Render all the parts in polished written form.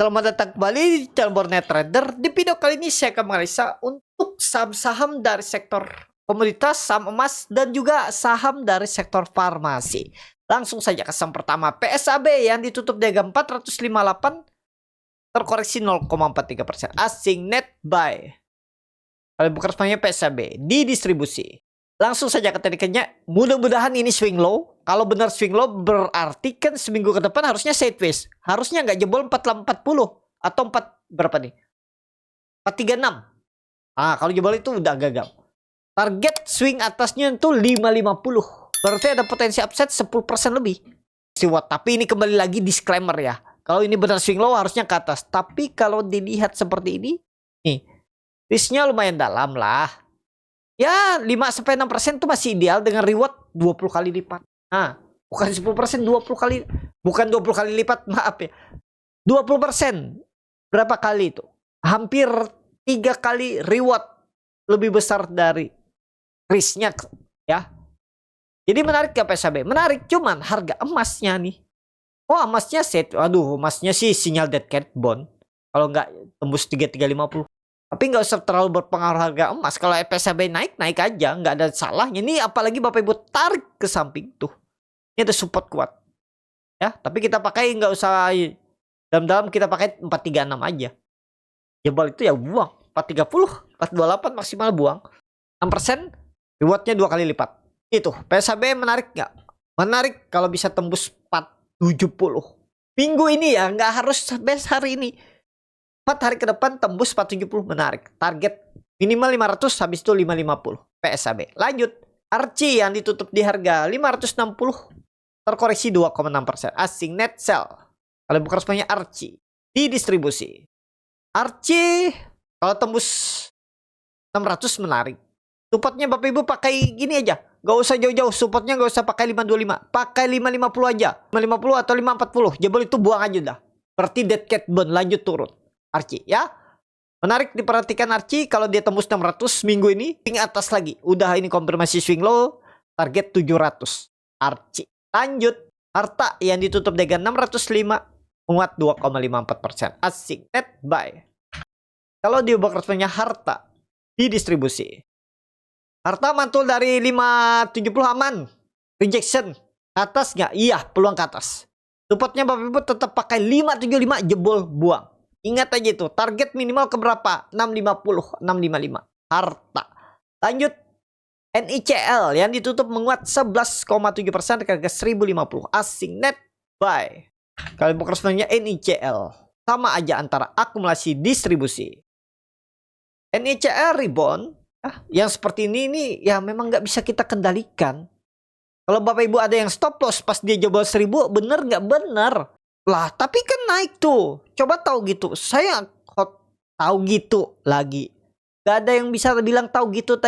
Selamat datang kembali di channel Bornet Trader. Di video kali ini saya akan menganalisa untuk saham-saham dari sektor komoditas, saham emas, dan juga saham dari sektor farmasi. Langsung saja ke saham pertama, PSAB yang ditutup di harga 458, terkoreksi 0,43%. Asing net buy. Kalau bukan semuanya PSAB di distribusi. Langsung saja ke tekniknya. Mudah-mudahan ini swing low. Kalau benar swing low berarti kan seminggu ke depan harusnya sideways. Harusnya nggak jebol 4840 atau 4 berapa nih? 436. Ah, kalau jebol itu udah gagal. Target swing atasnya itu 550. Berarti ada potensi upside 10% lebih. Siwat, tapi ini kembali lagi disclaimer ya. Kalau ini benar swing low harusnya ke atas. Tapi kalau dilihat seperti ini, nih, risknya lumayan dalam lah. Ya 5-6% itu masih ideal dengan reward 20 kali lipat. Nah, bukan 10%, 20 kali. Bukan 20 kali lipat, maaf ya. 20%. Berapa kali itu? Hampir 3 kali reward lebih besar dari risknya ya. Jadi menarik ya PSAB. Menarik, cuman harga emasnya nih. Oh, emasnya set. Aduh, emasnya sih sinyal dead cat bond. Kalau nggak tembus 3350. Tapi nggak usah terlalu berpengaruh harga emas. Kalau PSAB naik, naik aja. Nggak ada salahnya. Ini apalagi Bapak Ibu tarik ke samping tuh. Ini ada support kuat. Ya, tapi kita pakai nggak usah dalam-dalam, kita pakai 436 aja. Jebol itu ya buang. 430, 428 maksimal buang. 6%, rewardnya 2 kali lipat. Itu, PSAB menarik nggak? Menarik kalau bisa tembus 470. Minggu ini ya, nggak harus best hari ini. 4 hari ke depan tembus 470 menarik. Target minimal 500, habis itu 550 PSAB. Lanjut, Archie yang ditutup di harga 560, terkoreksi 2,6%. Asing net sell. Kalau bukan resminya Archie di distribusi. Archie kalau tembus 600 menarik. Supportnya Bapak Ibu pakai gini aja. Gak usah jauh-jauh. Supportnya gak usah pakai 525. Pakai 550 aja. 550 atau 540. Jebol itu buang aja dah. Berarti dead cat bond lanjut turun. Archie ya. Menarik diperhatikan Archie. Kalau dia tembus 600 minggu ini, swing atas lagi. Udah ini konfirmasi swing low. Target 700. Archie. Lanjut. Harta yang ditutup dengan 605. Menguat 2,54%. Asing net buy. Kalau diubah resminya Harta di distribusi. Harta mantul dari 570 aman. Rejection. Atas nggak? Iya, peluang ke atas. Supportnya Bapak Ibu tetap pakai 575, jebol buang. Ingat aja itu, target minimal ke berapa? 650, 655. Harta. Lanjut, NICL yang ditutup menguat 11,7% ke harga 1050. Asing net buy. Kalian bukan resminya NICL. Sama aja antara akumulasi distribusi. NICL rebound. Yang seperti ini ya memang nggak bisa kita kendalikan. Kalau Bapak Ibu ada yang stop loss pas dia jebol 1000, bener nggak bener? Lah, tapi kan naik tuh. Coba tahu gitu. Saya tahu gitu lagi. Gak ada yang bisa bilang tahu gitu,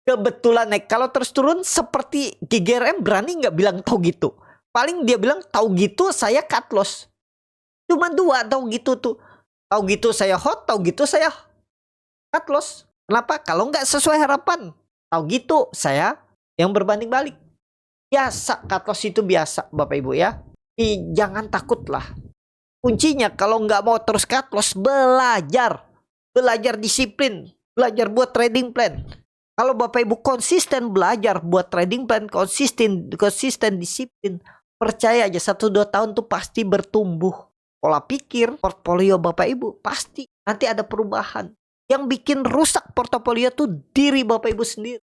Kebetulan naik. Kalau terus turun seperti GGRM berani nggak bilang tahu gitu. Paling dia bilang tahu gitu saya cut loss. Cuma 2 tahu gitu tuh. Tahu gitu saya hot, tahu gitu saya cut loss. Kenapa? Kalau nggak sesuai harapan. Tahu gitu saya yang berbanding balik. Biasa, cut loss itu biasa Bapak Ibu ya. Jangan takut lah. Kuncinya kalau nggak mau terus cut loss, belajar disiplin, belajar buat trading plan. Kalau Bapak Ibu konsisten belajar buat trading plan, konsisten disiplin, percaya aja 1-2 tahun tuh pasti bertumbuh. Pola pikir portfolio Bapak Ibu pasti nanti ada perubahan. Yang bikin rusak portofolio tuh diri Bapak Ibu sendiri,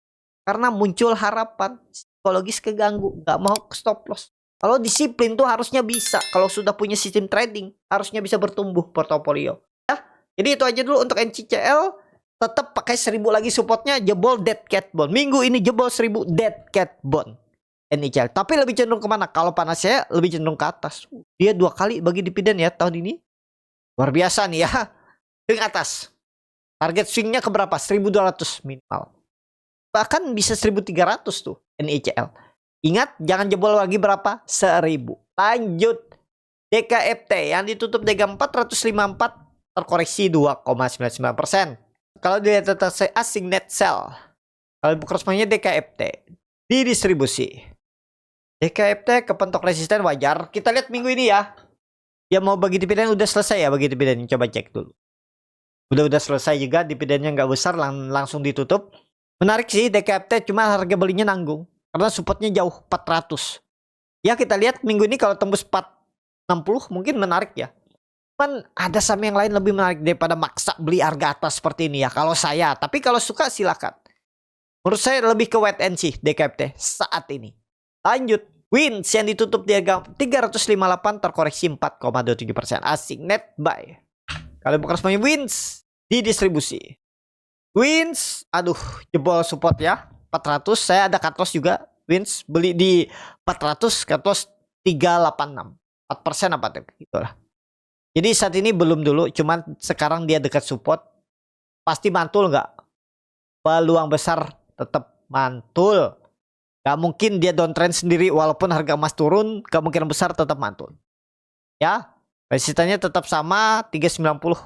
karena muncul harapan, psikologis keganggu, nggak mau stop loss. Kalau disiplin tuh harusnya bisa. Kalau sudah punya sistem trading, harusnya bisa bertumbuh portofolio. Ya, jadi itu aja dulu untuk NCCL. Tetap pakai 1000 lagi supportnya, jebol dead cat bond. Minggu ini jebol 1000 dead cat bond. NCCL. Tapi lebih cenderung kemana? Kalau panas saya lebih cenderung ke atas. Dia 2 kali bagi dividen ya tahun ini. Luar biasa nih ya. Swing atas. Target swingnya ke berapa? 1200 minimal. Bahkan bisa 1300 tuh NCCL. Ingat, jangan jebol lagi berapa? 1000. Lanjut. DKFT yang ditutup dengan 454, terkoreksi 2,99%. Kalau dilihat data asing net sell. Kalau bukan resminya DKFT di distribusi. DKFT kepentok resisten wajar. Kita lihat minggu ini ya. Ya mau bagi dividen udah selesai ya bagi dividen. Coba cek dulu. Udah selesai juga, dividennya nggak besar, langsung ditutup. Menarik sih DKFT, cuma harga belinya nanggung karena supportnya jauh 400. Ya kita lihat minggu ini kalau tembus 460 mungkin menarik ya. Cuman ada saham yang lain lebih menarik daripada maksa beli harga atas seperti ini ya kalau saya. Tapi kalau suka silakan. Menurut saya lebih ke wait and see DKFT saat ini. Lanjut, Wins yang ditutup di harga 358 terkoreksi 4,27%. Asing net buy. Kalau bukan semuanya Wins di distribusi. Wins, aduh, jebol support ya. 400, saya ada cut loss juga. Wins beli di 400, cut loss 386. 4% apa tuh? Itulah. Jadi saat ini belum dulu, cuman sekarang dia dekat support. Pasti mantul nggak? Peluang besar tetap mantul. Gak mungkin dia downtrend sendiri walaupun harga emas turun, kemungkinan besar tetap mantul. Ya, resistannya tetap sama 390,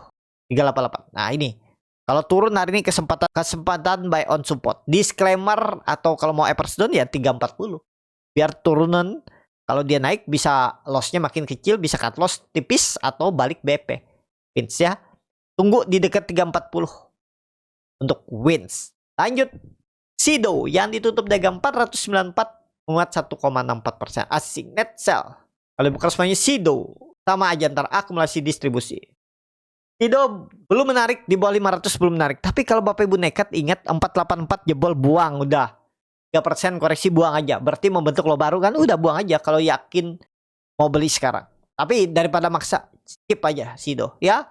388. Nah ini, kalau turun hari ini kesempatan buy on support. Disclaimer atau kalau mau average down ya 340. Biar turunan, kalau dia naik bisa lossnya makin kecil, bisa cut loss tipis atau balik BP. Wins ya. Tunggu di dekat 340 untuk Wins. Lanjut, Sido yang ditutup dagang 494 menguat 1,64%. Asing net sell. Kalau bukan semuanya Sido sama aja antara akumulasi distribusi. Sido belum menarik, di bawah 500 belum menarik. Tapi kalau Bapak Ibu nekat, ingat 484 jebol, buang udah. 3% koreksi, buang aja. Berarti membentuk lo baru kan, udah buang aja kalau yakin mau beli sekarang. Tapi daripada maksa, skip aja Sido ya.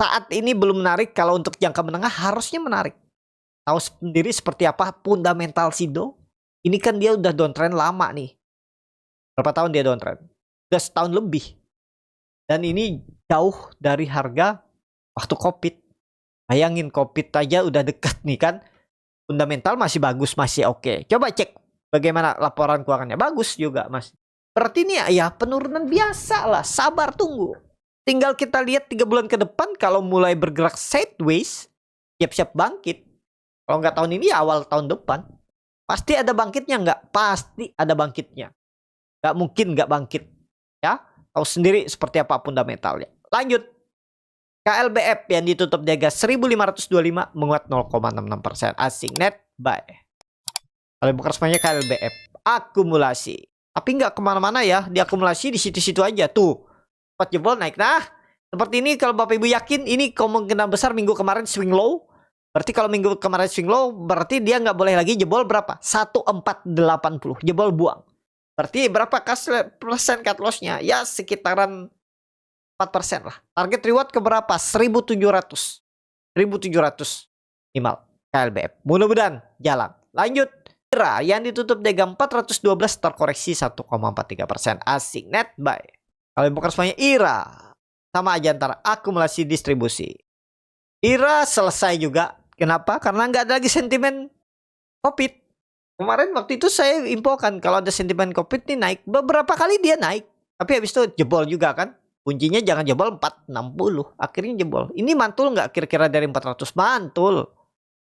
Saat ini belum menarik, kalau untuk jangka menengah harusnya menarik. Tahu sendiri seperti apa fundamental Sido. Ini kan dia udah downtrend lama nih. Berapa tahun dia downtrend? Udah setahun lebih. Dan ini jauh dari harga waktu COVID. Bayangin COVID aja udah dekat nih kan. Fundamental masih bagus, masih oke. Coba cek bagaimana laporan keuangannya. Bagus juga mas. Berarti ini ya penurunan biasa lah. Sabar tunggu. Tinggal kita lihat 3 bulan ke depan kalau mulai bergerak sideways. Siap-siap bangkit. Kalau nggak tahun ini ya awal tahun depan. Pasti ada bangkitnya nggak? Pasti ada bangkitnya. Nggak mungkin nggak bangkit. Ya. Tahu sendiri seperti apa fundamentalnya. Lanjut. KLBF yang ditutup di harga 1525 menguat 0,66%. Asing net buy. Kalau bukan semuanya KLBF. Akumulasi. Tapi nggak kemana-mana ya. Diakumulasi di situ-situ aja. Tuh. 4 jebol naik. Nah. Seperti ini kalau Bapak Ibu yakin ini kemungkinan besar minggu kemarin swing low. Berarti kalau minggu kemarin swing low, berarti dia nggak boleh lagi jebol berapa? 1480. Jebol buang. Berarti berapa persen cut loss-nya? Ya sekitaran 4% lah. Target reward ke berapa? 1700. 1700 minimal KLBF. Mudah-mudahan jalan. Lanjut. IRA yang ditutup dagang 412 terkoreksi 1,43%. Asing net buy. Kalau bukan semuanya IRA. Sama aja antara akumulasi distribusi. IRA selesai juga. Kenapa? Karena nggak ada lagi sentimen COVID. Kemarin waktu itu saya infokan kalau ada sentimen COVID nih naik. Beberapa kali dia naik. Tapi habis itu jebol juga kan. Kuncinya jangan jebol 460. Akhirnya jebol. Ini mantul nggak kira-kira dari 400? Mantul.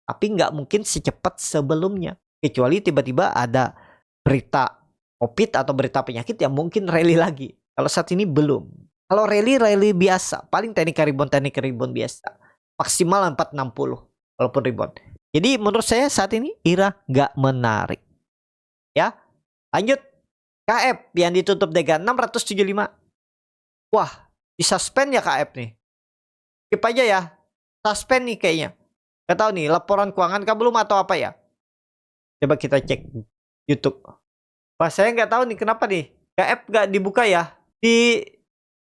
Tapi nggak mungkin secepat sebelumnya. Kecuali tiba-tiba ada berita COVID atau berita penyakit yang mungkin rally lagi. Kalau saat ini belum. Kalau rally biasa. Paling teknik rebound biasa. Maksimal 460. Walaupun rebound. Jadi menurut saya saat ini IRA nggak menarik. Ya. Lanjut. KF yang ditutup dagang 675. Wah. Disuspend ya KF nih. Skip aja ya. Suspend nih kayaknya. Gak tahu nih. Laporan keuangan kah belum atau apa ya. Coba kita cek YouTube. Wah saya nggak tahu nih kenapa nih. KF nggak dibuka ya. Di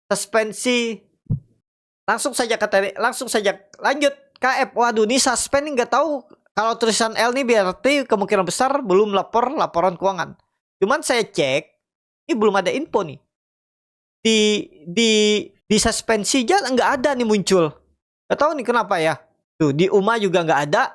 suspensi. Langsung saja lanjut. KF, waduh ini suspend nih nggak tahu kalau tulisan L nih berarti kemungkinan besar belum laporan keuangan. Cuman saya cek ini belum ada info nih di suspensi aja nggak ada nih muncul. Nggak tahu nih kenapa ya. Tuh di UMA juga nggak ada,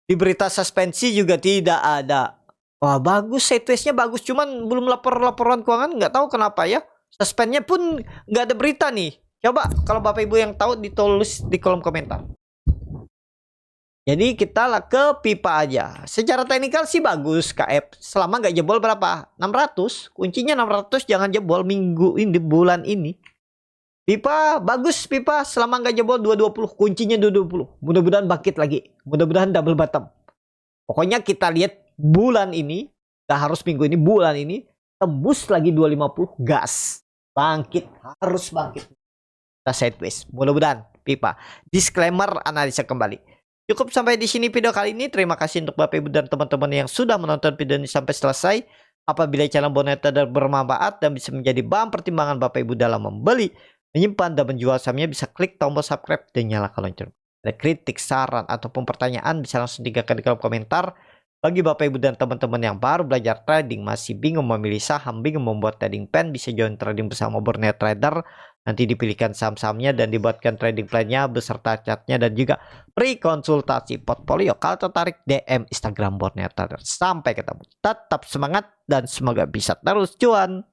di berita suspensi juga tidak ada. Wah bagus, sideways-nya bagus, cuman belum laporan keuangan nggak tahu kenapa ya. Suspendnya pun nggak ada berita nih. Coba kalau Bapak Ibu yang tahu ditulis di kolom komentar. Jadi kita lah ke pipa aja. Secara teknikal sih bagus KF. Selama nggak jebol berapa? 600. Kuncinya 600 jangan jebol minggu ini, bulan ini. Pipa bagus, Pipa selama nggak jebol 220, kuncinya 220. Mudah-mudahan bangkit lagi, mudah-mudahan double bottom. Pokoknya kita lihat bulan ini, gak harus minggu ini, bulan ini tembus lagi 250, gas, bangkit, harus bangkit. Kita sideways, mudah-mudahan Pipa. Disclaimer analisa kembali. Cukup sampai di sini video kali ini. Terima kasih untuk Bapak Ibu dan teman-teman yang sudah menonton video ini sampai selesai. Apabila channel Borneo Trader bermanfaat dan bisa menjadi bahan pertimbangan Bapak Ibu dalam membeli, menyimpan dan menjual sahamnya, bisa klik tombol subscribe dan nyalakan lonceng. Ada kritik, saran, ataupun pertanyaan bisa langsung tinggalkan di kolom komentar. Bagi Bapak Ibu dan teman-teman yang baru belajar trading, masih bingung memilih saham, bingung membuat trading plan, bisa join trading bersama Borneo Trader. Nanti dipilihkan saham-sahamnya dan dibuatkan trading plan-nya beserta chartnya dan juga free konsultasi portfolio. Kalau tertarik, DM Instagram Borneo Trader. Sampai ketemu. Tetap semangat dan semoga bisa terus cuan.